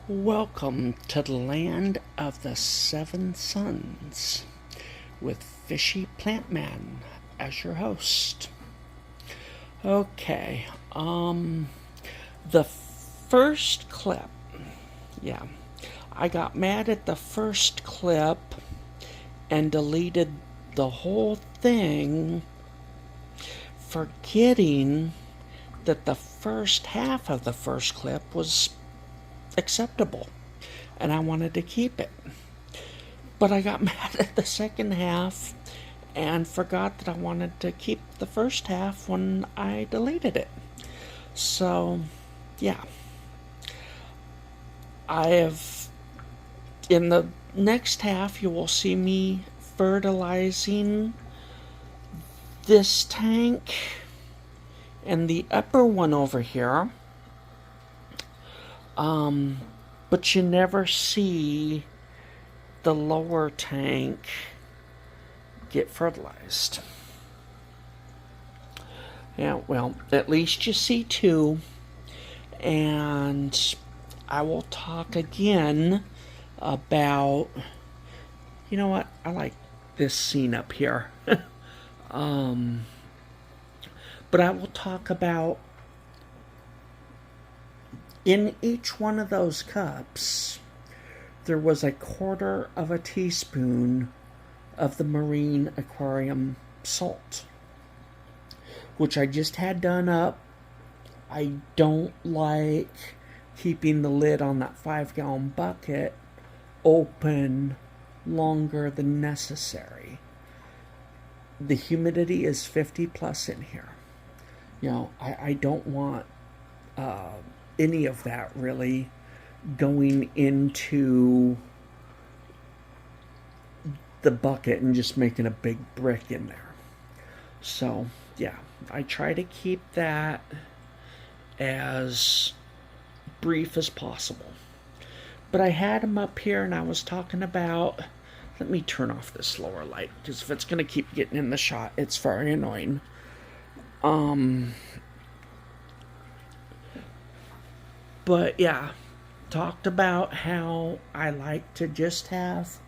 Welcome to the land of the seven suns with Fishy Plant Man as your host. Okay, the first clip, yeah, I got mad at the first clip and deleted the whole thing, forgetting that the first half of the first clip was acceptable and I wanted to keep it. But I got mad at the second half and forgot that I wanted to keep the first half when I deleted it. So, yeah. I have, in the next half, you will see me fertilizing this tank and the upper one over here. But you never see the lower tank get fertilized. Yeah, well, at least you see two, and I will talk again about, you know what, I like this scene up here. But I will talk about in each one of those cups, there was a quarter of a teaspoon of the marine aquarium salt, which I just had done up. I don't like keeping the lid on that 5-gallon bucket open longer than necessary. The humidity is 50 plus in here. You know, I don't want any of that really going into the bucket and just making a big brick in there. So, yeah, I try to keep that as brief as possible. But I had them up here and I was talking about, let me turn off this lower light because if it's going to keep getting in the shot, it's very annoying. But yeah, talked about how I like to just have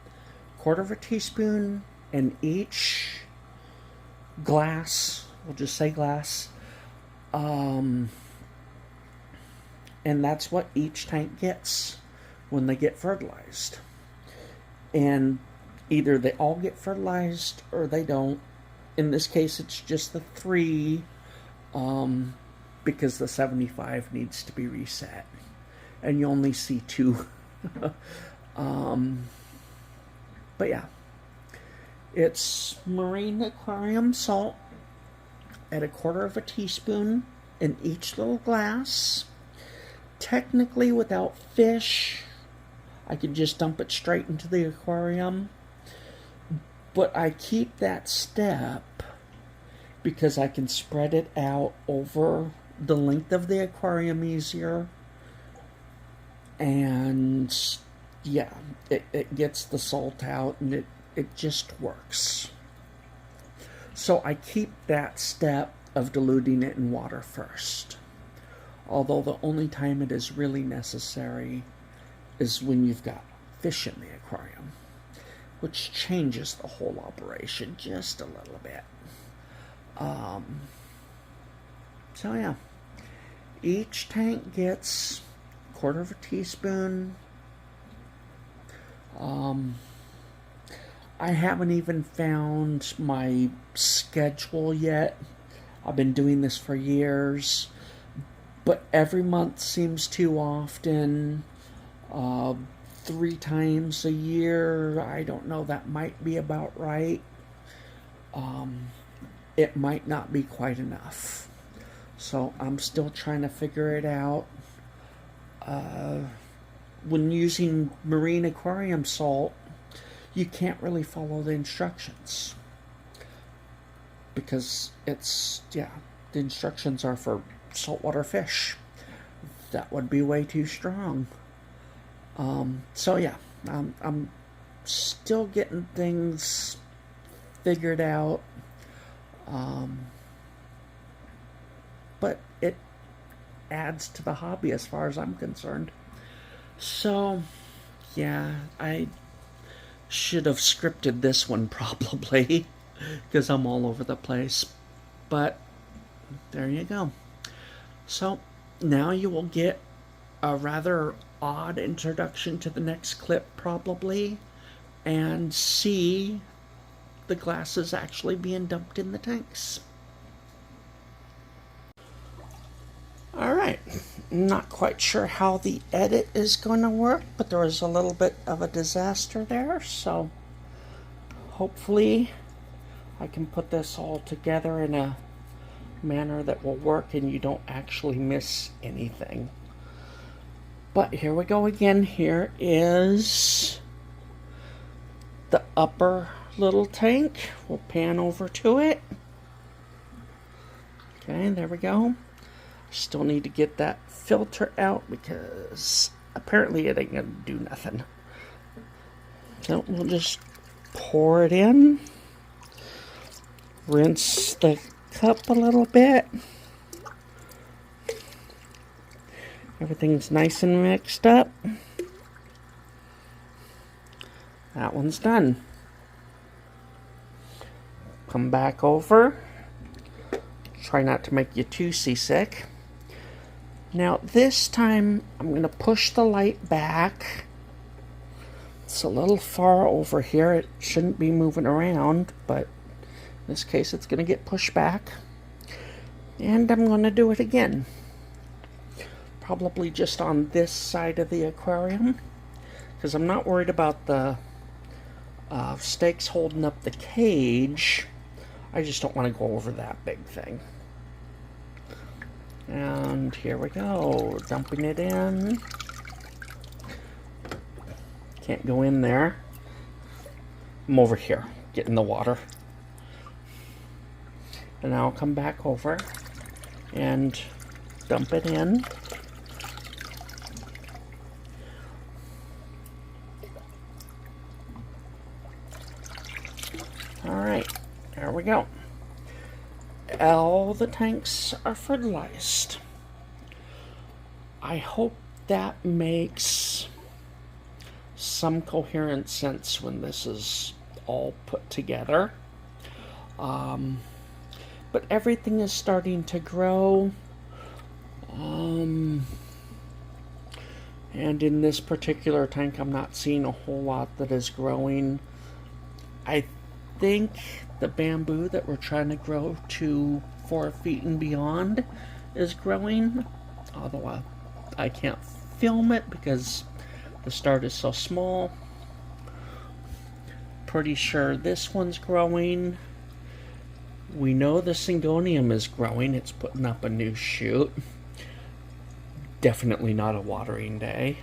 a quarter of a teaspoon in each glass. We'll just say glass. And that's what each tank gets when they get fertilized. And either they all get fertilized or they don't. In this case, it's just the 3, because the 75 needs to be reset. And you only see 2. But yeah, it's marine aquarium salt at a quarter of a teaspoon in each little glass. Technically, without fish, I could just dump it straight into the aquarium. But I keep that step because I can spread it out over the length of the aquarium easier. And yeah, it gets the salt out and it just works. So I keep that step of diluting it in water first. Although the only time it is really necessary is when you've got fish in the aquarium, which changes the whole operation just a little bit. So yeah, each tank gets a quarter of a teaspoon. I haven't even found my schedule yet. I've been doing this for years, but every month seems too often. 3 times a year, I don't know, that might be about right. It might not be quite enough. So I'm still trying to figure it out. When using marine aquarium salt, you can't really follow the instructions. Because the instructions are for saltwater fish. That would be way too strong. So yeah, I'm still getting things figured out. But it adds to the hobby as far as I'm concerned. So, yeah, I should have scripted this one probably because I'm all over the place. But there you go. So, now you will get a rather odd introduction to the next clip, probably, and see the glasses actually being dumped in the tanks. Alright, not quite sure how the edit is going to work, but there was a little bit of a disaster there, so hopefully I can put this all together in a manner that will work and you don't actually miss anything. But here we go again. Here is the upper little tank. We'll pan over to it. Okay, there we go. Still need to get that filter out because apparently it ain't gonna do nothing. So we'll just pour it in. Rinse the cup a little bit. Everything's nice and mixed up. That one's done. Come back over. Try not to make you too seasick. Now this time I'm going to push the light back. It's a little far over here. It shouldn't be moving around, but in this case it's going to get pushed back. And I'm going to do it again. Probably just on this side of the aquarium, because I'm not worried about the stakes holding up the cage. I just don't want to go over that big thing. And here we go, dumping it in. Can't go in there. I'm over here, getting the water. And I'll come back over and dump it in. Alright, there we go. All the tanks are fertilized. I hope that makes some coherent sense when this is all put together. But everything is starting to grow. And in this particular tank, I'm not seeing a whole lot that is growing. I think the bamboo that we're trying to grow to 4 feet and beyond is growing, although I can't film it because the start is so small. Pretty sure this one's growing. We know the syngonium is growing. It's putting up a new shoot. Definitely not a watering day.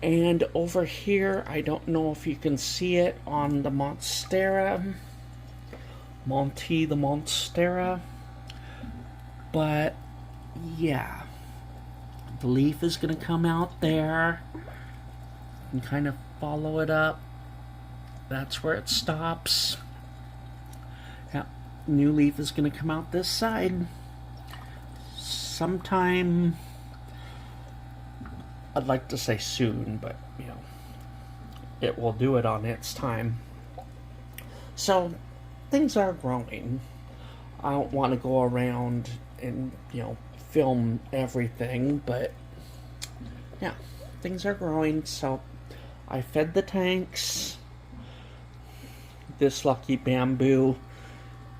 And over here, I don't know if you can see it on the Monstera. The Monstera. But, yeah. The leaf is going to come out there. And kind of follow it up. That's where it stops. Yeah, new leaf is going to come out this side. Sometime, I'd like to say soon, but you know, it will do it on its time. So things are growing. I don't want to go around and, you know, film everything, but yeah, things are growing. So I fed the tanks. This lucky bamboo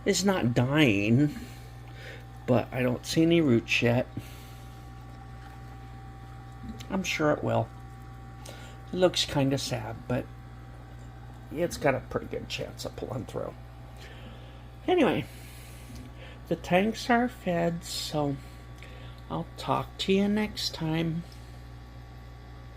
is not dying, but I don't see any roots yet. I'm sure it will. It looks kind of sad, but it's got a pretty good chance of pulling through. Anyway, the tanks are fed, so I'll talk to you next time.